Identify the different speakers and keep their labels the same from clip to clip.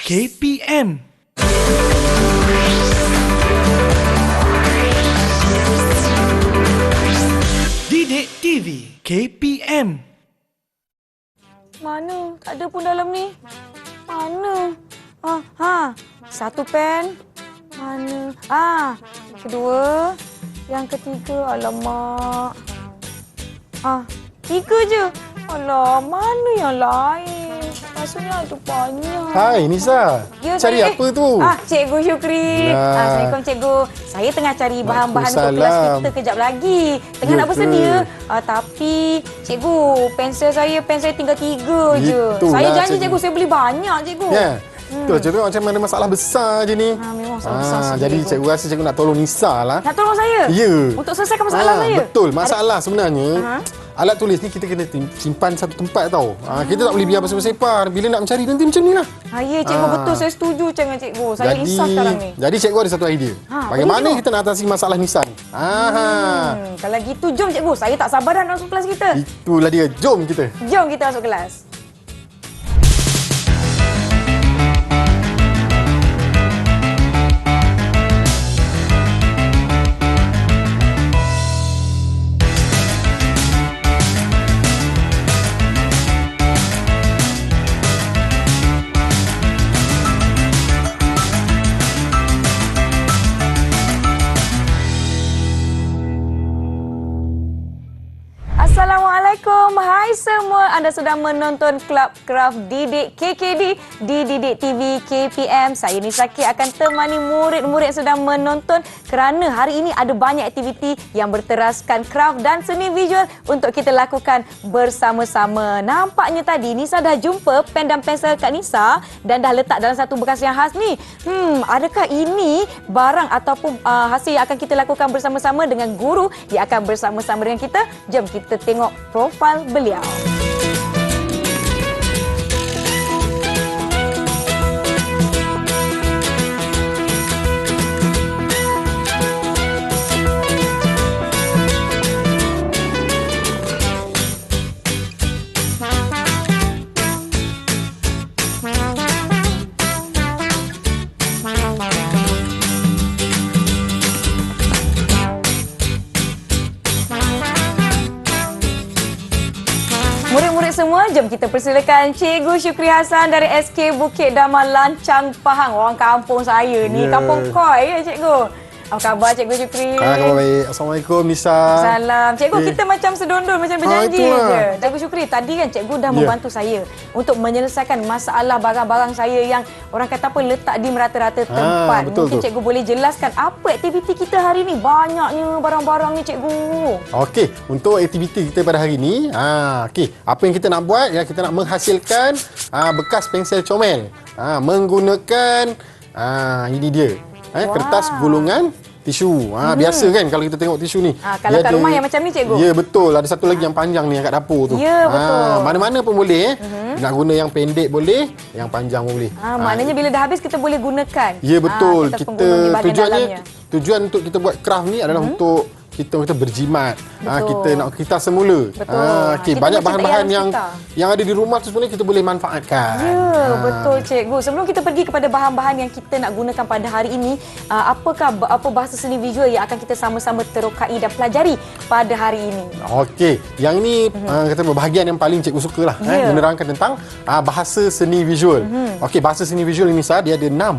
Speaker 1: KPM. Didik TV KPM.
Speaker 2: Mana? Tak ada pun dalam ni. Mana? Satu pen. Mana? Kedua. Yang ketiga. Alamak. Tiga je. Alah, mana yang lain? Rasanya ada banyak.
Speaker 3: Hai Nisa,
Speaker 2: Ya,
Speaker 3: cari
Speaker 2: saya-
Speaker 3: apa tu?
Speaker 2: Cikgu Syukri. Assalamualaikum Cikgu. Saya tengah cari bahan-bahan untuk kelas kita kejap lagi. Tengah
Speaker 3: Ya
Speaker 2: nak
Speaker 3: ke?
Speaker 2: bersedia. Tapi Cikgu, pensel saya tinggal 3 je.
Speaker 3: Itulah,
Speaker 2: Saya janji
Speaker 3: cikgu.
Speaker 2: Cikgu, saya beli banyak Cikgu.
Speaker 3: Ya. Tu cikgu macam mana masalah besar je ni.
Speaker 2: Memang masalah besar sikit,
Speaker 3: jadi
Speaker 2: cikgu.
Speaker 3: cikgu rasa cikgu nak tolong Nisa lah.
Speaker 2: Nak tolong saya?
Speaker 3: Ya.
Speaker 2: Untuk selesaikan masalah saya?
Speaker 3: Betul. Masalah sebenarnya alat tulis ni kita kena simpan satu tempat tau. Kita tak boleh biar bersepar-separ. Bila nak mencari nanti macam ni lah.
Speaker 2: Ya Cikgu, betul. Saya setuju dengan Cikgu. Saya risau sekarang ni.
Speaker 3: Jadi cikgu ada satu idea. Bagaimana
Speaker 2: boleh,
Speaker 3: kita nak atasi masalah Nisa ni?
Speaker 2: Kalau gitu, jom Cikgu. Saya tak sabar dah nak masuk kelas kita.
Speaker 3: Itulah dia. Jom kita.
Speaker 2: Jom kita masuk kelas. Assalamualaikum. Hai semua. Anda sudah menonton Club Craft Didik KKD di Didik TV KPM. Saya Nisaki akan temani murid-murid yang sedang menonton kerana hari ini ada banyak aktiviti yang berteraskan craft dan seni visual untuk kita lakukan bersama-sama. Nampaknya tadi Nisa dah jumpa pen dan pensel Kak Nisa dan dah letak dalam satu bekas yang khas ni. Adakah ini barang ataupun hasil yang akan kita lakukan bersama-sama dengan guru yang akan bersama-sama dengan kita? Jom kita tengok profil beliau. Murid-murid semua, jom kita persilakan Cikgu Syukri Hassan dari SK Bukit Damai Lancang Pahang. Orang kampung saya ni, kampung Koi ya Cikgu. Apa khabar Cikgu Syukri?
Speaker 3: Khabar baik. Assalamualaikum Nisa.
Speaker 2: Salam. Cikgu, kita macam sedondol, macam berjanji
Speaker 3: itulah.
Speaker 2: je. Cikgu Syukri, tadi kan Cikgu dah membantu saya untuk menyelesaikan masalah barang-barang saya yang orang kata apa, letak di merata-rata tempat.
Speaker 3: Betul
Speaker 2: Mungkin
Speaker 3: tu.
Speaker 2: Cikgu boleh jelaskan apa aktiviti kita hari ni? Banyaknya barang-barang ni Cikgu.
Speaker 3: Okey, untuk aktiviti kita pada hari ini, apa yang kita nak buat? Ya, kita nak menghasilkan bekas pensel comel. Menggunakan ini dia. Kertas gulungan tisu. Biasa kan kalau kita tengok tisu ni.
Speaker 2: Kalau kat rumah yang macam ni Cikgu?
Speaker 3: Ya, betul. Ada satu lagi yang panjang ni yang kat dapur tu.
Speaker 2: Ya, betul.
Speaker 3: Mana-mana pun boleh. Nak guna yang pendek boleh, yang panjang pun boleh.
Speaker 2: Maknanya bila dah habis kita boleh gunakan.
Speaker 3: Ya, betul.
Speaker 2: Kertas penggulung di bahagian dalamnya.
Speaker 3: Tujuan untuk kita buat craft ni adalah untuk kita berjimat. Kita nak kita semula.
Speaker 2: Betul. Kita
Speaker 3: Banyak
Speaker 2: mencintai
Speaker 3: bahan-bahan
Speaker 2: alam
Speaker 3: yang ada di rumah tu sebenarnya kita boleh manfaatkan.
Speaker 2: Ya, betul Cikgu. Sebelum kita pergi kepada bahan-bahan yang kita nak gunakan pada hari ini, apa bahasa seni visual yang akan kita sama-sama terokai dan pelajari pada hari ini?
Speaker 3: Okey, yang ini kata bahagian yang paling cikgu sukalah, menerangkan tentang bahasa seni visual. Okey, bahasa seni visual ini dia ada 6.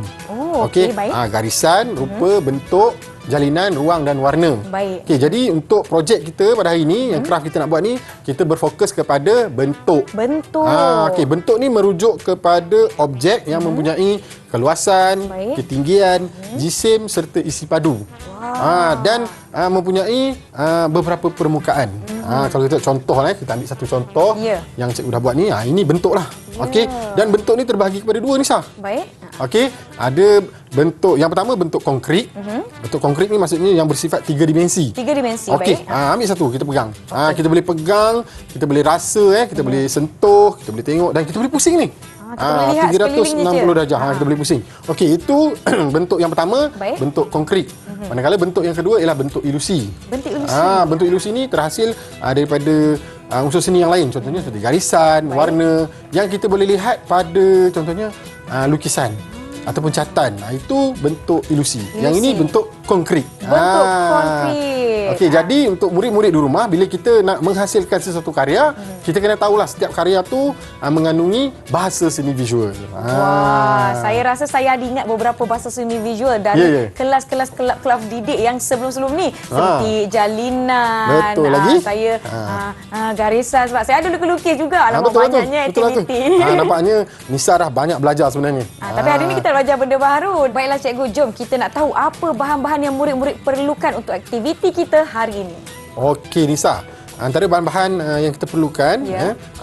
Speaker 2: Okey, baik.
Speaker 3: Garisan, rupa, bentuk, jalinan, ruang dan warna.
Speaker 2: Baik.
Speaker 3: Okey, jadi untuk projek kita pada hari ini, yang craft kita nak buat ni, kita berfokus kepada bentuk.
Speaker 2: Bentuk.
Speaker 3: Okey, bentuk ni merujuk kepada objek yang mempunyai keluasan,
Speaker 2: Baik.
Speaker 3: ketinggian, jisim serta isi padu. Dan mempunyai beberapa permukaan. Kalau kita contoh kita ambil satu contoh yang cikgu dah buat ni, ini bentuk lah. Okey, dan bentuk ni terbahagi kepada 2 Nisa.
Speaker 2: Baik.
Speaker 3: Okey, ada bentuk yang pertama bentuk konkret. Bentuk konkret ni maksudnya yang bersifat 3 dimensi.
Speaker 2: 3 dimensi,
Speaker 3: Okey,
Speaker 2: baik.
Speaker 3: ambil satu kita pegang. Kita boleh pegang, kita boleh rasa, kita boleh sentuh, kita boleh tengok dan kita boleh pusing ni.
Speaker 2: Kita boleh lihat sekelilingnya
Speaker 3: 360 darjah. Kita boleh pusing. Okey, itu bentuk yang pertama,
Speaker 2: Baik.
Speaker 3: bentuk konkret. Manakala bentuk yang kedua ialah bentuk ilusi.
Speaker 2: Bentuk ilusi.
Speaker 3: Bentuk ilusi ni terhasil daripada unsur seni yang lain, contohnya seperti garisan, warna yang kita boleh lihat pada contohnya lukisan ataupun catatan. Itu bentuk ilusi. Yang ini bentuk konkret.
Speaker 2: Bentuk konkret.
Speaker 3: Okey, jadi untuk murid-murid di rumah, bila kita nak menghasilkan sesuatu karya, kita kena tahulah setiap karya tu mengandungi bahasa seni visual.
Speaker 2: Wah, saya rasa saya ada ingat beberapa bahasa seni visual dari kelas-kelas kelab didik yang sebelum-sebelum ni. Seperti jalinan.
Speaker 3: Betul lagi.
Speaker 2: Saya garisan sebab saya ada lukis juga. Alamak, banyaknya aktiviti.
Speaker 3: Nampaknya Nisa dah banyak belajar sebenarnya.
Speaker 2: Tapi hari ni kita belajar benda baru. Baiklah cikgu, jom kita nak tahu apa bahan-bahan yang murid-murid perlukan untuk aktiviti kita hari ini.
Speaker 3: Okey Nisa, antara bahan-bahan yang kita perlukan,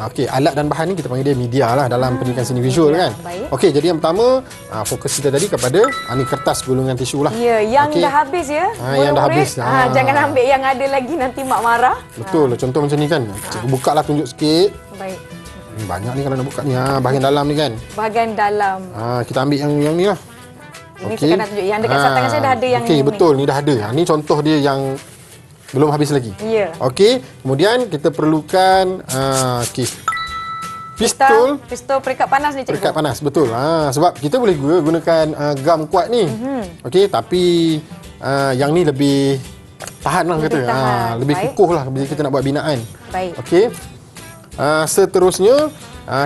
Speaker 3: okey, alat dan bahan ni kita panggil dia media lah dalam pendidikan seni visual kan. Okey, jadi yang pertama fokus kita tadi kepada ni kertas gulungan tisu lah.
Speaker 2: Ya, yang dah habis ya.
Speaker 3: Yang dah habis.
Speaker 2: Jangan ambil yang ada lagi, nanti mak marah.
Speaker 3: Betul, contoh macam ni kan. Cikgu buka lah, tunjuk sikit.
Speaker 2: Baik.
Speaker 3: Banyak ni kalau nak buka ni. Bahagian dalam ni kan.
Speaker 2: Bahagian dalam.
Speaker 3: Kita ambil yang ni lah.
Speaker 2: Ini saya nak tunjuk. Yang dekat tangan saya dah ada yang
Speaker 3: okey, betul. Ni dah ada. Ni contoh dia yang belum habis lagi.
Speaker 2: Ya.
Speaker 3: Okey, kemudian kita perlukan pistol
Speaker 2: perikat panas ni cikgu.
Speaker 3: Perikat panas, betul. Sebab kita boleh gunakan gam kuat ni. Okey, tapi yang ni lebih tahan lah kata. Lebih kukuh lah bila kita nak buat binaan.
Speaker 2: Baik.
Speaker 3: Okey. Seterusnya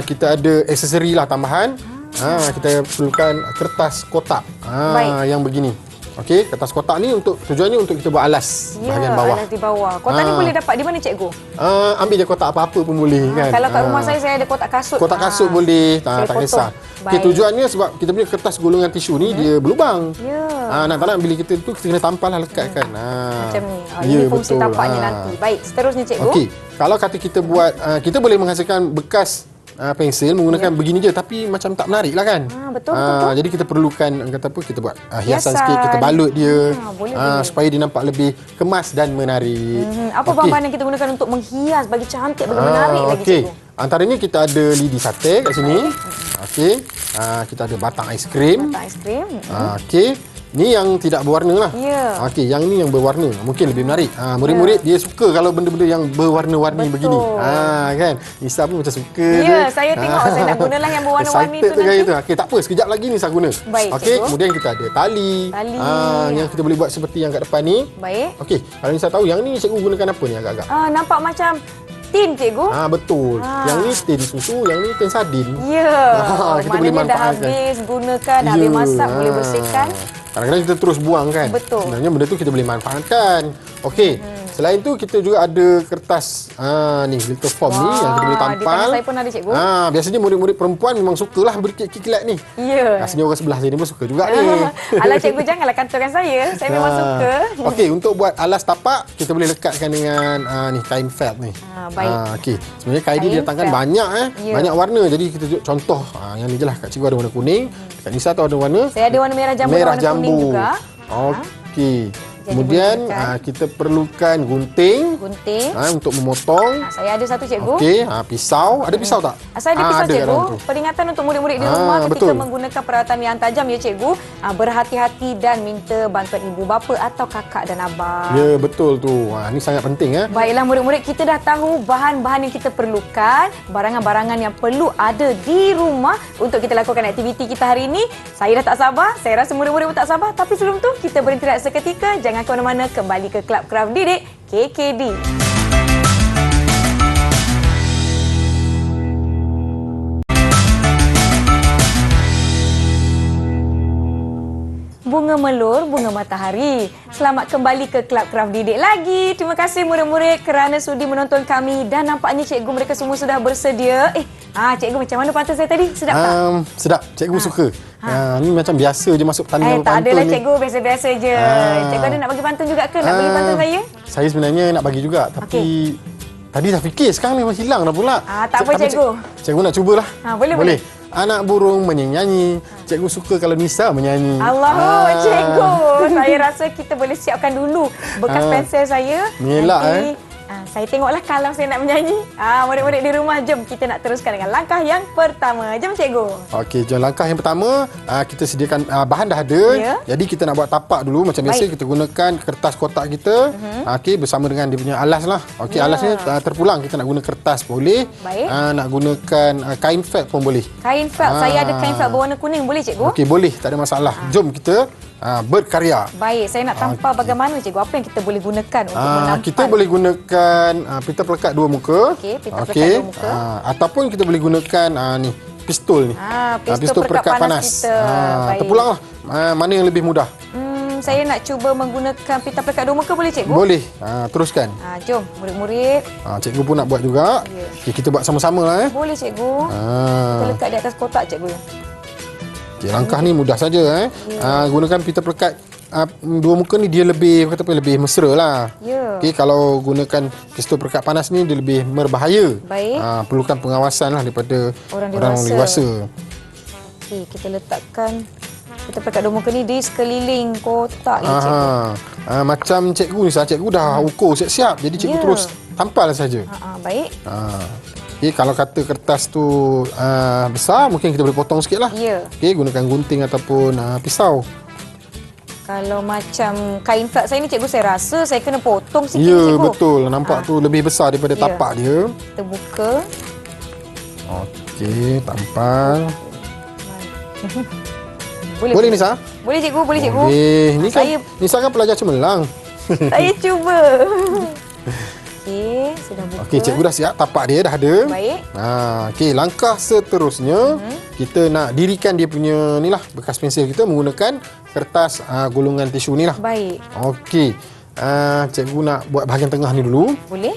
Speaker 3: kita ada aksesori lah tambahan. Kita perlukan kertas kotak. Yang begini. Okey, kertas kotak ni tujuannya untuk kita buat alas bahagian bawah.
Speaker 2: Alas di bawah. Kotak ni boleh dapat di mana cikgu?
Speaker 3: Ambil je kotak apa-apa pun boleh kan.
Speaker 2: Kalau kat rumah saya ada kotak kasut.
Speaker 3: Kotak kasut boleh, tak kisah. Okey, tujuannya sebab kita punya kertas gulungan tisu ni dia berlubang. Nak tak nak bila kita tu kita kena tampal lah, lekatkan.
Speaker 2: Macam ni. Ini fungsi tapaknya nanti. Baik, seterusnya cikgu.
Speaker 3: Okey, kalau kata kita buat kita boleh menghasilkan bekas pensil menggunakan begini je, tapi macam tak menarik lah kan.
Speaker 2: Betul.
Speaker 3: Jadi kita perlukan kita buat hiasan sikit, kita balut dia supaya dia nampak lebih kemas dan menarik.
Speaker 2: Apa bahan-bahan yang kita gunakan untuk menghias bagi cantik, bagi menarik lagi cikgu?
Speaker 3: Antaranya kita ada lidi sate kat sini. Okey. Kita ada batang aiskrim. Okey. Ni yang tidak berwarna lah. Okey, yang ni yang berwarna. Mungkin lebih menarik. Murid-murid dia suka kalau benda-benda yang berwarna-warni begini. Kan? Nisa pun macam suka
Speaker 2: je. Saya tengok saya nak gunalah yang berwarna-warni tu nanti.
Speaker 3: Okey, tak apa. Sekejap lagi Nisa guna. Okey, kemudian kita ada tali. Yang kita boleh buat seperti yang kat depan ni.
Speaker 2: Baik.
Speaker 3: Okey, kalau Nisa tahu yang ni cikgu gunakan apa ni agak-agak?
Speaker 2: Nampak macam tin cikgu.
Speaker 3: Betul. Yang ni tin susu, yang ni tin sardin.
Speaker 2: Kita boleh manfaatkan. Dah habis gunakan, dah habis masak, boleh bersihkan.
Speaker 3: Kadang-kadang kita terus buang kan.
Speaker 2: Betul.
Speaker 3: Sebenarnya benda tu kita boleh manfaatkan. Okey. Selain tu kita juga ada kertas ni glitter form ni yang kita boleh tampal.
Speaker 2: Di tangan saya pun ada cikgu.
Speaker 3: Biasanya murid-murid perempuan memang sukalah berkilat-kilat ni. Rasanya orang sebelah sini pun suka juga ni.
Speaker 2: Alah cikgu, janganlah kantorkan saya. Saya memang suka.
Speaker 3: Okey, untuk buat alas tapak kita boleh lekatkan dengan ni kain felt ni.
Speaker 2: Baik.
Speaker 3: Okey. Sebenarnya kain ni dia datangkan banyak banyak warna. Jadi kita tunjuk contoh yang ni jelah. Kat cikgu ada warna kuning, kat Nisa tu ada warna.
Speaker 2: Saya ada warna merah jambu dan warna kuning juga.
Speaker 3: Okey. Kemudian kita perlukan gunting untuk memotong.
Speaker 2: Saya ada satu cikgu.
Speaker 3: Okey, pisau. Ada pisau tak?
Speaker 2: Saya ada pisau cikgu. Peringatan untuk murid-murid di rumah ketika menggunakan peralatan yang tajam ya cikgu. Berhati-hati dan minta bantuan ibu bapa atau kakak dan abang.
Speaker 3: Ya, betul tu. Ini sangat penting.
Speaker 2: Baiklah murid-murid, kita dah tahu bahan-bahan yang kita perlukan, barangan-barangan yang perlu ada di rumah untuk kita lakukan aktiviti kita hari ini. Saya dah tak sabar. Saya rasa murid-murid pun tak sabar. Tapi sebelum tu, kita berhenti seketika. Jangan ke mana-mana, kembali ke Kelab Kraft Didik KKD. Bunga melur, bunga matahari. Selamat kembali ke Kelab Kraft Didik lagi. Terima kasih murid-murid kerana sudi menonton kami dan nampaknya cikgu mereka semua sudah bersedia. Cikgu macam mana pantun saya tadi? Sedap tak?
Speaker 3: Sedap. Cikgu suka. Ni macam biasa je masuk pertandingan
Speaker 2: tak
Speaker 3: pantun
Speaker 2: adalah
Speaker 3: ni.
Speaker 2: Cikgu, biasa-biasa je. Cikgu ada nak bagi pantun juga ke? Nak bagi pantun saya?
Speaker 3: Saya sebenarnya nak bagi juga, tapi tadi dah fikir, sekarang ni hilang dah pula.
Speaker 2: Tak apa cikgu.
Speaker 3: Cikgu nak cubalah.
Speaker 2: Boleh.
Speaker 3: Anak burung menyanyi. Cikgu suka kalau Nisa menyanyi.
Speaker 2: Cikgu. Saya rasa kita boleh siapkan dulu bekas pensel saya.
Speaker 3: Mengelak
Speaker 2: Saya tengoklah kalau saya nak menyanyi. Murid-murid di rumah, jom kita nak teruskan dengan langkah yang pertama. Jom cikgu.
Speaker 3: Okey, jom langkah yang pertama, kita sediakan bahan dah ada.
Speaker 2: Ya.
Speaker 3: Jadi kita nak buat tapak dulu macam biasa.
Speaker 2: Baik.
Speaker 3: Kita gunakan kertas kotak kita. Okey, bersama dengan dia punya alas lah. Okey,
Speaker 2: Ya.
Speaker 3: alas ni terpulang. Kita nak guna kertas boleh.
Speaker 2: Baik.
Speaker 3: Nak gunakan kain felt pun boleh.
Speaker 2: Kain felt. Saya ada kain felt berwarna kuning. Boleh cikgu?
Speaker 3: Okey, boleh. Tak ada masalah. Jom kita berkarya.
Speaker 2: Baik, saya nak tampal bagaimana cikgu. Apa yang kita boleh gunakan untuk menampal?
Speaker 3: Kita boleh gunakan pita pelekat dua muka.
Speaker 2: Okey, pita pelekat dua muka.
Speaker 3: Ataupun kita boleh gunakan ni pistol ni.
Speaker 2: Pistol perekat panas kita. Baik.
Speaker 3: Terpulanglah mana yang lebih mudah.
Speaker 2: Saya nak cuba menggunakan pita pelekat dua muka, boleh cikgu?
Speaker 3: Boleh. Teruskan.
Speaker 2: Jom, murid-murid.
Speaker 3: Cikgu pun nak buat juga.
Speaker 2: Ya.
Speaker 3: Okey, kita buat sama-sama lah.
Speaker 2: Boleh cikgu. Kita lekat di atas kotak cikgu.
Speaker 3: Okey, langkah ni mudah saja. Gunakan pita pelekat dua muka ni dia lebih kata apa, lebih mesra lah.
Speaker 2: Ya.
Speaker 3: Okey, kalau gunakan pistol perekat panas ni dia lebih berbahaya.
Speaker 2: Baik.
Speaker 3: Perlukan pengawasan lah daripada
Speaker 2: Orang
Speaker 3: orang dewasa.
Speaker 2: Okey, kita letakkan pita pelekat dua muka ni di sekeliling kotak ni cikgu.
Speaker 3: Macam cikgu ni, cikgu dah ukur siap-siap. Jadi cikgu
Speaker 2: Ya.
Speaker 3: terus tampal saja.
Speaker 2: Baik.
Speaker 3: Okey, kalau kata kertas tu besar, mungkin kita boleh potong sikit lah.
Speaker 2: Ya.
Speaker 3: Okey, gunakan gunting ataupun pisau.
Speaker 2: Kalau macam kain felt saya ni cikgu, saya rasa saya kena potong sikit
Speaker 3: Ya,
Speaker 2: cikgu.
Speaker 3: betul. Nampak tu lebih besar daripada
Speaker 2: Ya.
Speaker 3: tapak dia.
Speaker 2: Kita buka.
Speaker 3: Okey, tampal.
Speaker 2: Boleh
Speaker 3: Boleh Nisa?
Speaker 2: Boleh cikgu, boleh cikgu.
Speaker 3: Boleh. Ni kan
Speaker 2: Saya-
Speaker 3: Nisa kan pelajar cemerlang.
Speaker 2: Saya cuba. Okey, sudah buka.
Speaker 3: Okey, cikgu dah siap. Tapak dia dah ada.
Speaker 2: Baik.
Speaker 3: Okey, langkah seterusnya kita nak dirikan dia punya ni lah, bekas pensel kita menggunakan kertas golongan tisu ni lah.
Speaker 2: Baik.
Speaker 3: Okey. Cikgu nak buat bahagian tengah ni dulu.
Speaker 2: Boleh?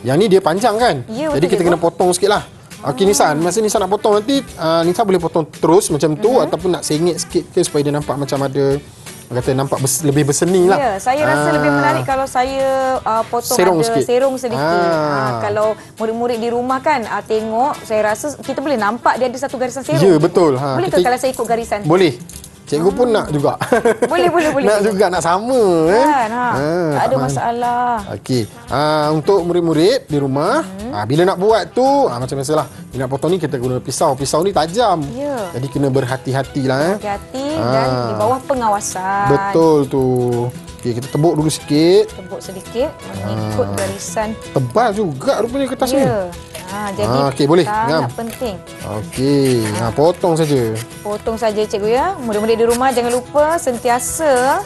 Speaker 3: Yang ni dia panjang kan?
Speaker 2: Ya,
Speaker 3: Jadi
Speaker 2: betul,
Speaker 3: kita
Speaker 2: cikgu.
Speaker 3: kena potong sikit lah. Okey Nisa, masa Nisa nak potong nanti, Nisa boleh potong terus macam tu ataupun nak sengit sikit ke supaya dia nampak macam ada, kata nampak lebih berseni lah.
Speaker 2: Ya, saya rasa lebih menarik kalau saya potong
Speaker 3: Serong
Speaker 2: ada
Speaker 3: sikit.
Speaker 2: serong sedikit. Kalau murid-murid di rumah kan tengok, saya rasa kita boleh nampak dia ada satu garisan serong.
Speaker 3: Ya, betul.
Speaker 2: Boleh ke kalau saya ikut garisan?
Speaker 3: Boleh. Cikgu pun nak juga.
Speaker 2: Boleh.
Speaker 3: Nak juga, nak sama.
Speaker 2: Kan, tak ada
Speaker 3: masalah.
Speaker 2: masalah.
Speaker 3: Okey. Untuk murid-murid di rumah, bila nak buat tu, macam biasalah. Bila nak potong ni kita guna pisau. Pisau ni tajam.
Speaker 2: Ya.
Speaker 3: Jadi kena berhati-hatilah.
Speaker 2: Hati-hati dan di bawah pengawasan.
Speaker 3: Betul tu. Okey, kita tebuk dulu sikit.
Speaker 2: Tebuk sedikit mengikut garisan.
Speaker 3: Tebal juga rupanya kertas ni.
Speaker 2: Ya. Jadi
Speaker 3: okey, boleh.
Speaker 2: sangat
Speaker 3: Ngam.
Speaker 2: penting.
Speaker 3: Okey, potong saja.
Speaker 2: Potong saja cikgu ya. Murid-murid di rumah jangan lupa sentiasa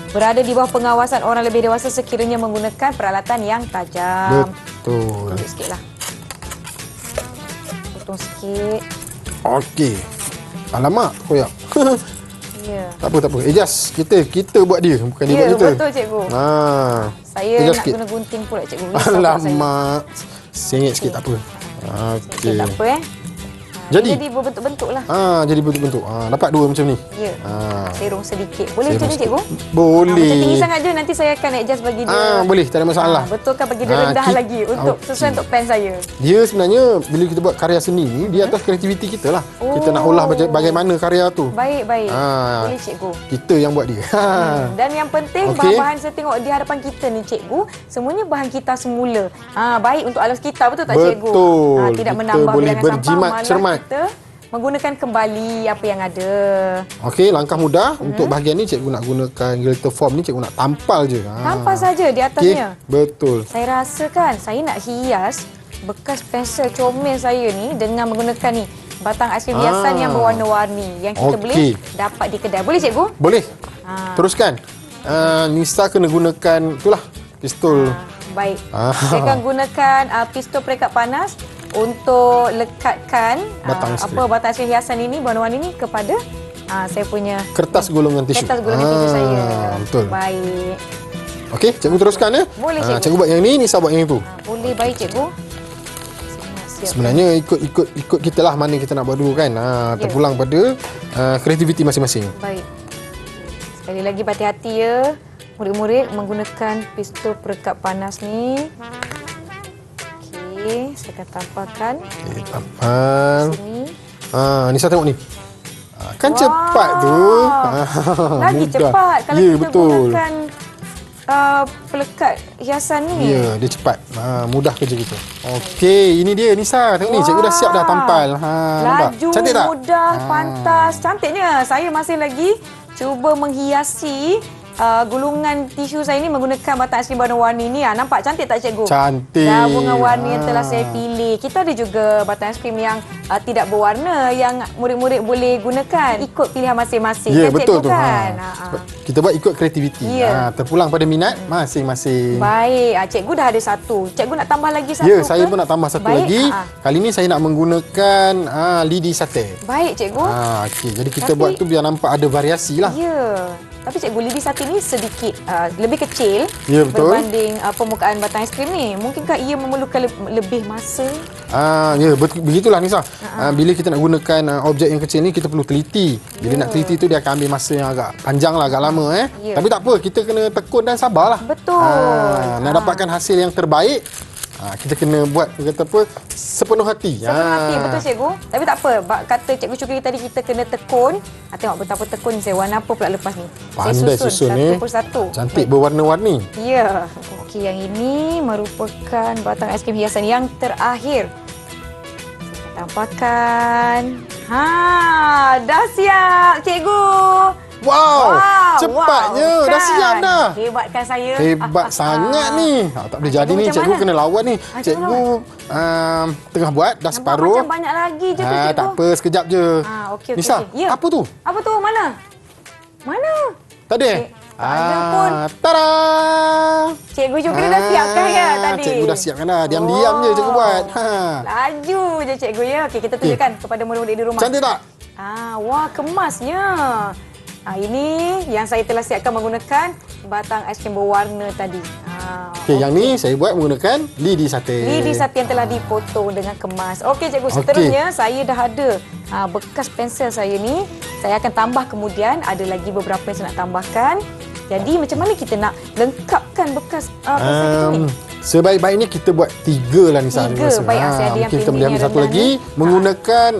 Speaker 2: berada di bawah pengawasan orang lebih dewasa sekiranya menggunakan peralatan yang tajam.
Speaker 3: Betul.
Speaker 2: Potong sikit lah. Potong sikit.
Speaker 3: Okey. Alamak, koyak.
Speaker 2: Ya.
Speaker 3: Tak apa. Just kita buat dia, bukan dia
Speaker 2: Ya,
Speaker 3: buat kita.
Speaker 2: betul cikgu. Saya
Speaker 3: Kejap
Speaker 2: nak
Speaker 3: sikit.
Speaker 2: guna gunting pula cikgu. Risau pula saya.
Speaker 3: Alamak. Sengit sikit tak apa.
Speaker 2: Okey,
Speaker 3: Okey.
Speaker 2: tak apa
Speaker 3: Jadi?
Speaker 2: Jadi berbentuk-bentuk lah.
Speaker 3: Jadi bentuk-bentuk. Dapat dua macam ni.
Speaker 2: Ya. Serong sedikit. Boleh
Speaker 3: Serong
Speaker 2: macam ni
Speaker 3: sikit.
Speaker 2: cikgu?
Speaker 3: Boleh.
Speaker 2: Macam tinggi sangat je, nanti saya akan adjust bagi dia.
Speaker 3: Boleh, tak ada masalah.
Speaker 2: Betulkan bagi dia rendah lagi untuk sesuai untuk pen saya.
Speaker 3: Dia sebenarnya bila kita buat karya seni ni, dia atas kreativiti kita lah. Kita nak olah bagaimana karya tu.
Speaker 2: Baik. Boleh cikgu.
Speaker 3: Kita yang buat dia.
Speaker 2: Dan yang penting
Speaker 3: Okey.
Speaker 2: bahan-bahan saya tengok di hadapan kita ni cikgu, semuanya bahan kita semula. Baik untuk alas kita, betul tak cikgu?
Speaker 3: Betul.
Speaker 2: Tidak
Speaker 3: Kita
Speaker 2: menambah
Speaker 3: boleh
Speaker 2: bilangan
Speaker 3: berjimat
Speaker 2: sampah, malah
Speaker 3: cermat.
Speaker 2: kita menggunakan kembali apa yang ada.
Speaker 3: Okey, langkah mudah. Untuk bahagian ni cikgu nak gunakan glitter form ni, cikgu nak tampal je.
Speaker 2: Tampal saja di
Speaker 3: Okey,
Speaker 2: atasnya.
Speaker 3: betul.
Speaker 2: Saya rasa kan saya nak hias bekas pensel comel saya ni dengan menggunakan ni batang aiskrim hiasan yang berwarna-warni yang kita
Speaker 3: Okey.
Speaker 2: boleh dapat di kedai. Boleh cikgu?
Speaker 3: Boleh. Teruskan. Nisa kena gunakan itulah pistol.
Speaker 2: Baik. Saya akan gunakan pistol perekat panas untuk lekatkan
Speaker 3: Batang aiskrim.
Speaker 2: batang aiskrim hiasan ini warna-warni ini kepada saya punya
Speaker 3: Kertas golongan tisu.
Speaker 2: kertas golongan tisu saya.
Speaker 3: Betul.
Speaker 2: Baik.
Speaker 3: Okey, cikgu teruskan ya.
Speaker 2: Boleh, cikgu.
Speaker 3: Cikgu buat yang ni, Nisa buat yang itu.
Speaker 2: Boleh, baik cikgu. Siap.
Speaker 3: Sebenarnya ikut kita lah mana kita nak buat dulu kan. Terpulang pada kreativiti masing-masing.
Speaker 2: Baik. Sekali lagi berhati-hati ya. Murid-murid menggunakan pistol perekat panas ni. Okey, saya akan tampalkan
Speaker 3: Okey, tampal.
Speaker 2: sini.
Speaker 3: Nisa tengok ni. Kan cepat tu.
Speaker 2: Lagi
Speaker 3: Mudah.
Speaker 2: cepat kalau
Speaker 3: Ya,
Speaker 2: kita
Speaker 3: betul.
Speaker 2: gunakan pelekat hiasan ni.
Speaker 3: Ya, dia cepat. Mudah kerja kita. Okey, ini dia Nisa. Tengok ni, cikgu dah siap dah tampal. Nampak?
Speaker 2: Laju,
Speaker 3: Cantik tak?
Speaker 2: mudah, pantas. Cantiknya. Saya masih lagi cuba menghiasi gulungan tisu saya ni menggunakan batang aiskrim warna-warni ni. Nampak cantik tak cikgu?
Speaker 3: Cantik.
Speaker 2: Gabungan warna yang telah saya pilih. Kita ada juga batang aiskrim yang tidak berwarna yang murid-murid boleh gunakan. Ikut pilihan masing-masing.
Speaker 3: Ya,
Speaker 2: Kan,
Speaker 3: betul
Speaker 2: cikgu,
Speaker 3: tu.
Speaker 2: Kan?
Speaker 3: Kita buat ikut kreativiti.
Speaker 2: Ya.
Speaker 3: Terpulang pada minat masing-masing.
Speaker 2: Baik. Cikgu dah ada satu. Cikgu nak tambah lagi satu
Speaker 3: Ya, saya
Speaker 2: ke?
Speaker 3: pun nak tambah satu
Speaker 2: Baik.
Speaker 3: lagi. Kali ni saya nak menggunakan lidi sate.
Speaker 2: Baik, cikgu.
Speaker 3: Okey, jadi kita
Speaker 2: Tapi-
Speaker 3: buat tu biar nampak ada variasi lah.
Speaker 2: Ya. Tapi cikgu, lidi sate ni sedikit lebih kecil
Speaker 3: Ya, betul.
Speaker 2: berbanding permukaan batang aiskrim ni. Mungkinkah ia memerlukan lebih masa?
Speaker 3: Ya, begitulah Nisa. Bila kita nak gunakan objek yang kecil ni, kita perlu teliti. Bila nak teliti tu dia akan ambil masa yang agak panjang lah, agak lama.
Speaker 2: Ya.
Speaker 3: Tapi tak apa, kita kena tekun dan sabarlah.
Speaker 2: Betul.
Speaker 3: Nak dapatkan hasil yang terbaik, kita kena buat kata apa, sepenuh hati.
Speaker 2: Sepenuh hati, betul cikgu. Tapi tak apa, kata cikgu Syukri tadi kita kena tekun. Tengok betapa tekun saya. Warna apa pula lepas ni?
Speaker 3: Pandai
Speaker 2: saya
Speaker 3: susun
Speaker 2: satu
Speaker 3: ni.
Speaker 2: persatu.
Speaker 3: Cantik berwarna-warni.
Speaker 2: Ya. Okey, yang ini merupakan batang aiskrim hiasan yang terakhir. Saya tampakkan. Dah siap cikgu.
Speaker 3: Wow, cepatnya.
Speaker 2: Wow,
Speaker 3: Dah siap dah.
Speaker 2: Hebat kan saya?
Speaker 3: Hebat sangat ni. Tak boleh jadi
Speaker 2: cikgu
Speaker 3: ni.
Speaker 2: macam
Speaker 3: Cikgu
Speaker 2: mana?
Speaker 3: kena lawan ni.
Speaker 2: Cikgu
Speaker 3: Cikgu tengah buat, dah
Speaker 2: Nampak
Speaker 3: separuh.
Speaker 2: macam banyak lagi je tu cikgu.
Speaker 3: Tak apa, sekejap je.
Speaker 2: Okey, okey.
Speaker 3: Nisa,
Speaker 2: okey. Ya.
Speaker 3: apa tu?
Speaker 2: Apa tu? Mana? Mana?
Speaker 3: Tadi
Speaker 2: tak ada pun.
Speaker 3: Tada!
Speaker 2: Cikgu Syukri dah siapkan ya tadi?
Speaker 3: Cikgu dah siapkan dah. Diam-diam je cikgu buat.
Speaker 2: Laju je cikgu ya. Okey, kita tunjukkan kepada murid-murid di rumah.
Speaker 3: Cantik tak?
Speaker 2: Wah, kemasnya. Ini yang saya telah siapkan menggunakan batang aiskrim berwarna tadi.
Speaker 3: Okey, yang ni saya buat menggunakan lidi sate.
Speaker 2: Lidi sate yang telah dipotong dengan kemas. Okey cikgu,
Speaker 3: Okey.
Speaker 2: seterusnya saya dah ada bekas pensel saya ni. Saya akan tambah kemudian, ada lagi beberapa yang saya nak tambahkan. Jadi macam mana kita nak lengkapkan bekas pensel kita ni?
Speaker 3: Sebaik-baiknya kita buat 3 lah Nisa.
Speaker 2: 3, baik, saya ada yang
Speaker 3: mungkin kita boleh
Speaker 2: pendek,
Speaker 3: ambil
Speaker 2: yang
Speaker 3: satu
Speaker 2: rendah
Speaker 3: lagi
Speaker 2: ni.
Speaker 3: menggunakan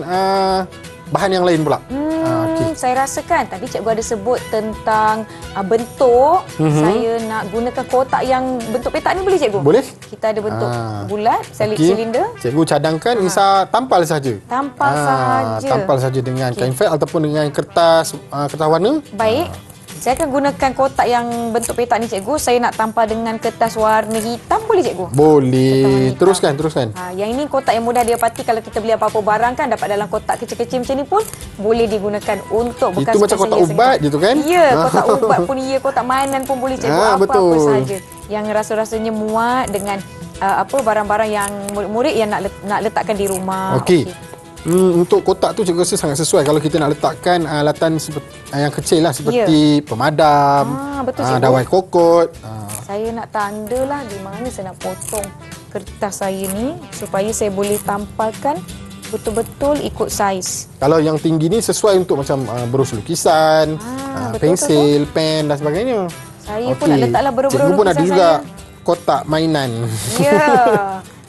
Speaker 3: bahan yang lain pula. Okey.
Speaker 2: Saya rasakan tadi cikgu ada sebut tentang bentuk. Saya nak gunakan kotak yang bentuk petak ni, boleh cikgu?
Speaker 3: Boleh?
Speaker 2: Kita ada bentuk bulat,
Speaker 3: Okey.
Speaker 2: silinder.
Speaker 3: Cikgu cadangkan Nisa tampal saja.
Speaker 2: Tampal sahaja.
Speaker 3: Tampal saja dengan kain felt ataupun dengan kertas warna.
Speaker 2: Baik. Saya akan gunakan kotak yang bentuk petak ni cikgu. Saya nak tampal dengan kertas warna hitam, boleh cikgu?
Speaker 3: Boleh.
Speaker 2: Kertas warna hitam.
Speaker 3: Teruskan.
Speaker 2: Yang ini kotak yang mudah didapati. Kalau kita beli apa-apa barang kan dapat dalam kotak kecil-kecil macam ni pun boleh digunakan untuk bekas
Speaker 3: Itu macam
Speaker 2: pensel
Speaker 3: kotak
Speaker 2: hiasan
Speaker 3: ubat
Speaker 2: kita.
Speaker 3: gitu kan?
Speaker 2: Ya, kotak ubat pun ya, kotak mainan pun boleh cikgu. Apa-apa
Speaker 3: betul.
Speaker 2: sahaja yang rasa-rasanya muat dengan barang-barang yang murid-murid yang nak letakkan di rumah.
Speaker 3: Okey. Untuk kotak tu cikgu rasa sangat sesuai kalau kita nak letakkan alatan yang kecil lah seperti pemadam,
Speaker 2: betul, cikgu.
Speaker 3: dawai kokot.
Speaker 2: Saya nak tanda lah di mana saya nak potong kertas saya ni supaya saya boleh tampalkan betul-betul ikut saiz.
Speaker 3: Kalau yang tinggi ni sesuai untuk macam berus lukisan,
Speaker 2: betul,
Speaker 3: pensil, pen dan sebagainya.
Speaker 2: Saya pun nak letaklah bero-bero
Speaker 3: Cikgu pun ada
Speaker 2: lukisan
Speaker 3: juga
Speaker 2: saya.
Speaker 3: kotak mainan.
Speaker 2: Ya.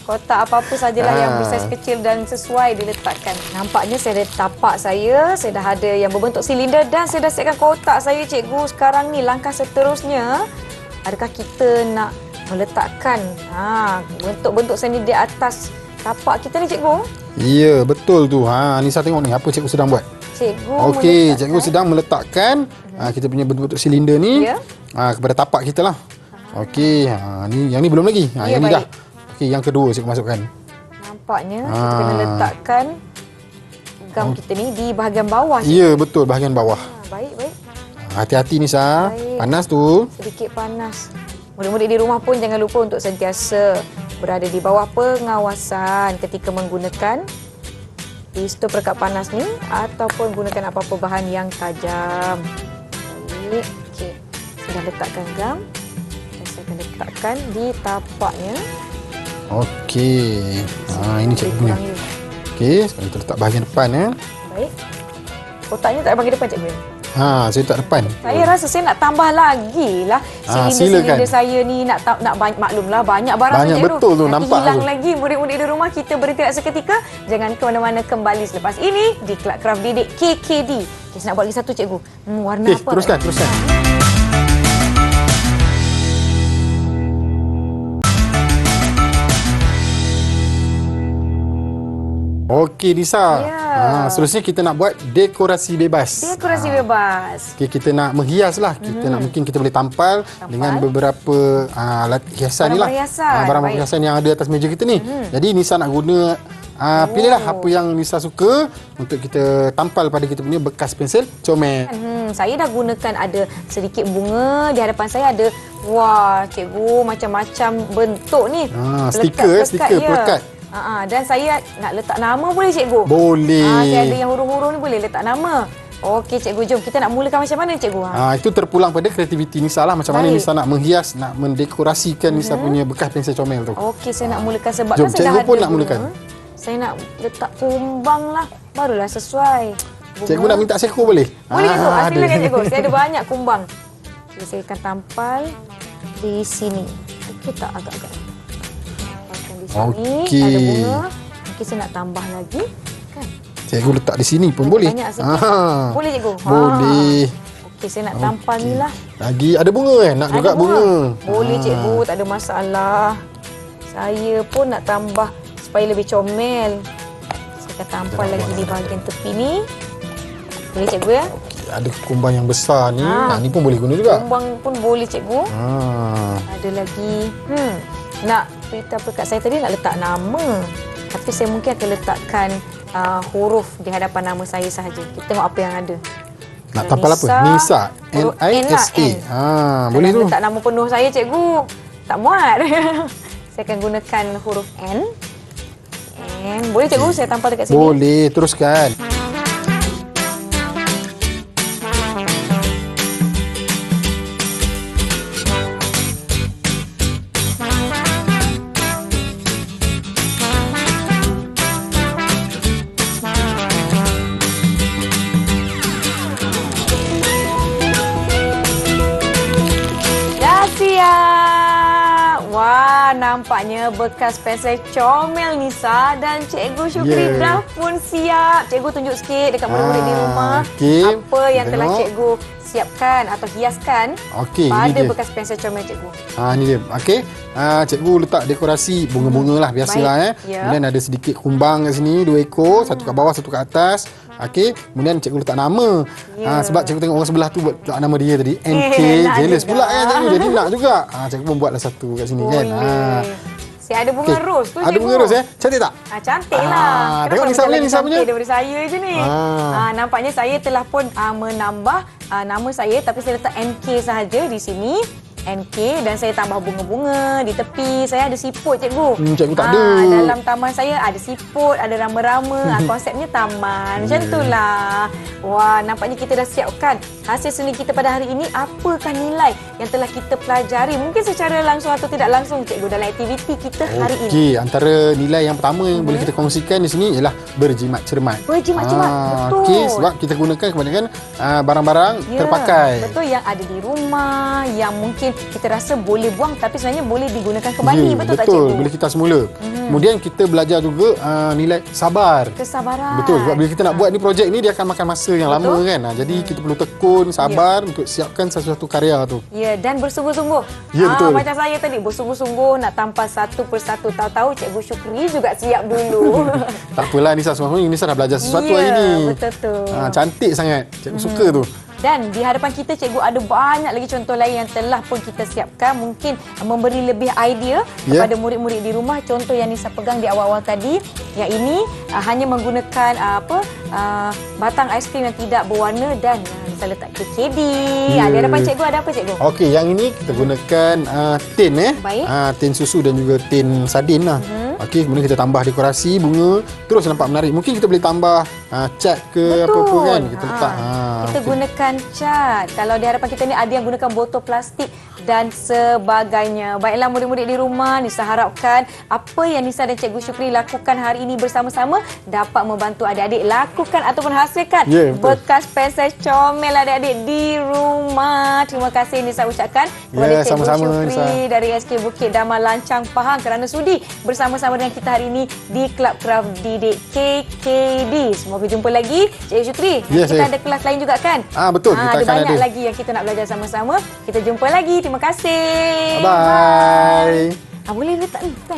Speaker 2: Kotak apa-apa sajalah yang bersaiz kecil dan sesuai diletakkan. Nampaknya saya dah tapak saya dah ada yang berbentuk silinder dan saya dah siapkan kotak saya cikgu. Sekarang ni langkah seterusnya, adakah kita nak meletakkan bentuk-bentuk seni di atas tapak kita ni cikgu?
Speaker 3: Ya, betul tu. Nisa tengok ni apa cikgu sedang buat.
Speaker 2: Cikgu
Speaker 3: Okey, cikgu sedang meletakkan kita punya bentuk-bentuk silinder ni
Speaker 2: Ya.
Speaker 3: kepada tapak kita lah. Okey, ni yang ni belum lagi.
Speaker 2: Ya,
Speaker 3: Yang ni
Speaker 2: baik.
Speaker 3: dah. Okey, yang kedua cikgu masukkan.
Speaker 2: Nampaknya kita kena letakkan gam kita ni di bahagian bawah.
Speaker 3: Ya, betul bahagian bawah.
Speaker 2: Baik, baik.
Speaker 3: Hati-hati Nisa.
Speaker 2: Baik.
Speaker 3: Panas tu.
Speaker 2: Sedikit panas. Murid-murid di rumah pun jangan lupa untuk sentiasa berada di bawah pengawasan ketika menggunakan pistol perekat panas ni ataupun gunakan apa-apa bahan yang tajam. Baik. Okey. Saya dah letakkan gam. Dan saya akan letakkan di tapaknya.
Speaker 3: Okey. Ini cikgu punya.
Speaker 2: Kurang ni.
Speaker 3: Okey, sekarang kita letak bahagian depan ya.
Speaker 2: Baik. Kotaknya tak bagi depan cikgu.
Speaker 3: Saya letak depan.
Speaker 2: Saya rasa saya nak tambah lagi lah silinder-silinder
Speaker 3: silakan.
Speaker 2: saya ni nak maklumlah banyak barang
Speaker 3: Banyak,
Speaker 2: saja
Speaker 3: betul tu,
Speaker 2: nanti
Speaker 3: nampak
Speaker 2: hilang
Speaker 3: tu.
Speaker 2: lagi murid-murid di rumah. Kita berhenti seketika, jangan ke mana-mana, kembali selepas ini di Kelab Kraft Didik KKD. Saya nak buat lagi satu cikgu. Warna
Speaker 3: Okey,
Speaker 2: apa?
Speaker 3: teruskan. Okey Nisa.
Speaker 2: Ya.
Speaker 3: Seterusnya kita nak buat dekorasi bebas.
Speaker 2: Dekorasi bebas.
Speaker 3: Okey, kita nak menghias lah. Kita nak mungkin kita boleh tampal dengan beberapa alat hiasan ni lah.
Speaker 2: Barang hiasan.
Speaker 3: Barang hiasan yang ada atas meja kita ni. Jadi Nisa nak guna pilihlah apa yang Nisa suka untuk kita tampal pada kita punya bekas pensel comel.
Speaker 2: Saya dah gunakan ada sedikit bunga. Di hadapan saya ada, wah cikgu, macam-macam bentuk ni.
Speaker 3: Stiker pelekat.
Speaker 2: Dan saya nak letak nama boleh cikgu?
Speaker 3: Boleh.
Speaker 2: Saya ada yang huruf-huruf ni boleh letak nama. Okey cikgu, jom kita nak mulakan macam mana cikgu?
Speaker 3: Itu terpulang pada kreativiti Nisa lah. Macam mana Nisa nak menghias, nak mendekorasikan Nisa punya bekas pensel comel tu.
Speaker 2: Okey, saya nak mulakan sebab
Speaker 3: Jom,
Speaker 2: kan saya dah
Speaker 3: cikgu
Speaker 2: ada
Speaker 3: pun nak
Speaker 2: bunga.
Speaker 3: mulakan.
Speaker 2: Saya nak letak kumbang lah. Barulah sesuai. Bunga.
Speaker 3: Cikgu nak minta seko boleh?
Speaker 2: Boleh cikgu, silakan
Speaker 3: ada.
Speaker 2: cikgu. Saya ada banyak kumbang. Okay, saya akan tampal di sini. Okey tak agak-agak. Tampalkan di sini.
Speaker 3: Okey.
Speaker 2: Ada bunga. Mungkin saya nak tambah lagi. Kan?
Speaker 3: Cikgu letak di sini pun boleh.
Speaker 2: Banyak sikit. Boleh cikgu?
Speaker 3: Boleh.
Speaker 2: Okey, saya nak tampal ni lah.
Speaker 3: Lagi ada bunga kan? Nak juga
Speaker 2: Ada
Speaker 3: bunga.
Speaker 2: Boleh cikgu, tak ada masalah. Saya pun nak tambah supaya lebih comel. Saya akan tampal lagi di bahagian tepi ni. Boleh cikgu ya?
Speaker 3: Ada kumbang yang besar ni. Ni pun boleh guna juga.
Speaker 2: Kumbang pun boleh cikgu. Ada lagi. Nak beritahu kat saya tadi nak letak nama. Tapi saya mungkin akan letakkan huruf di hadapan nama saya sahaja. Kita tengok apa yang ada.
Speaker 3: Nak tampal apa? Nisa. N-I-S-A. Boleh tu.
Speaker 2: Letak nama penuh saya cikgu. Tak muat. Saya akan gunakan huruf N. Boleh cikgu saya tampal dekat sini?
Speaker 3: Boleh. Teruskan.
Speaker 2: Nampaknya bekas pensel comel Nisa dan Cikgu Syukri dah pun siap. Cikgu tunjuk sikit dekat murid-murid di rumah apa yang telah Cikgu siapkan atau hiaskan pada bekas pensel comel Cikgu.
Speaker 3: Ni dia. Okey. Cikgu letak dekorasi bunga-bunga lah biasalah. Kemudian ada sedikit kumbang kat sini, 2 ekor, satu kat bawah, satu kat atas. Okey, kemudian cikgu letak nama. Sebab cikgu tengok orang sebelah tu buat letak nama dia tadi. NK, jealous pula kan cikgu. Jadi nak juga. Cikgu pun buatlah satu kat sini kan.
Speaker 2: Saya ada bunga ros tu cikgu.
Speaker 3: Ada bunga ros Cantik tak?
Speaker 2: Cantik lah.
Speaker 3: Tengok Nisa punya, Nisa punya.
Speaker 2: Daripada saya je ni. Nampaknya saya telah pun menambah nama saya tapi saya letak NK sahaja di sini. NK dan saya tambah bunga-bunga di tepi. Saya ada siput cikgu.
Speaker 3: Cikgu tak ada.
Speaker 2: Dalam taman saya ada siput, ada rama-rama. Konsepnya taman. Macam itulah. Wah, nampaknya kita dah siapkan hasil seni kita pada hari ini. Apakah nilai yang telah kita pelajari? Mungkin secara langsung atau tidak langsung cikgu dalam aktiviti kita hari ini.
Speaker 3: Okey, antara nilai yang pertama yang boleh kita kongsikan di sini ialah berjimat cermat.
Speaker 2: Berjimat cermat. Betul.
Speaker 3: Okey, sebab kita gunakan kebanyakan barang-barang terpakai.
Speaker 2: Betul, yang ada di rumah, yang mungkin kita rasa boleh buang tapi sebenarnya boleh digunakan kembali. Betul tak cikgu?
Speaker 3: Boleh kita semula. Kemudian kita belajar juga nilai sabar.
Speaker 2: Kesabaran.
Speaker 3: Betul, sebab bila kita nak buat ni projek ni dia akan makan masa yang lama kan. Jadi kita perlu tekun, sabar untuk siapkan sesuatu karya tu.
Speaker 2: Ya, dan bersungguh-sungguh.
Speaker 3: Betul.
Speaker 2: Macam saya tadi bersungguh-sungguh nak tampal satu persatu. Tahu-tahu Cikgu Syukri juga siap dulu.
Speaker 3: Tak apalah Nisa, semua Nisa dah belajar sesuatu hari ni.
Speaker 2: Betul tu.
Speaker 3: Cantik sangat. Cikgu suka tu.
Speaker 2: Dan di hadapan kita cikgu ada banyak lagi contoh lain yang telah pun kita siapkan, mungkin memberi lebih idea kepada murid-murid di rumah. Contoh yang Nisa pegang di awal-awal tadi, yang ini hanya menggunakan batang aiskrim yang tidak berwarna dan Nisa letak KKD. Di hadapan cikgu ada apa cikgu?
Speaker 3: Okey, yang ini kita gunakan tin
Speaker 2: Baik.
Speaker 3: Tin susu dan juga tin sardin lah. Okey, kemudian kita tambah dekorasi bunga, terus nampak menarik. Mungkin kita boleh tambah cat ke apa-apa kan. Kita letak.
Speaker 2: Kita gunakan cat. Kalau di hadapan kita ni ada yang gunakan botol plastik dan sebagainya. Baiklah murid-murid di rumah, Nisa harapkan apa yang Nisa dan Cikgu Syukri lakukan hari ini bersama-sama dapat membantu adik-adik lakukan ataupun hasilkan bekas pensel comel adik-adik di rumah. Terima kasih Nisa ucapkan kepada Cikgu Syukri dari SK Bukit Damai Lancang Pahang kerana sudi bersama-sama dengan kita hari ini di Kelab Kraft Didik KKD. Semoga jumpa lagi Cikgu Syukri. Kita ada kelas lain juga kan?
Speaker 3: Betul. Kita
Speaker 2: ada
Speaker 3: akan
Speaker 2: banyak lagi yang kita nak belajar sama-sama. Kita jumpa lagi. Terima kasih.
Speaker 3: Bye.
Speaker 2: Boleh letak ni kan?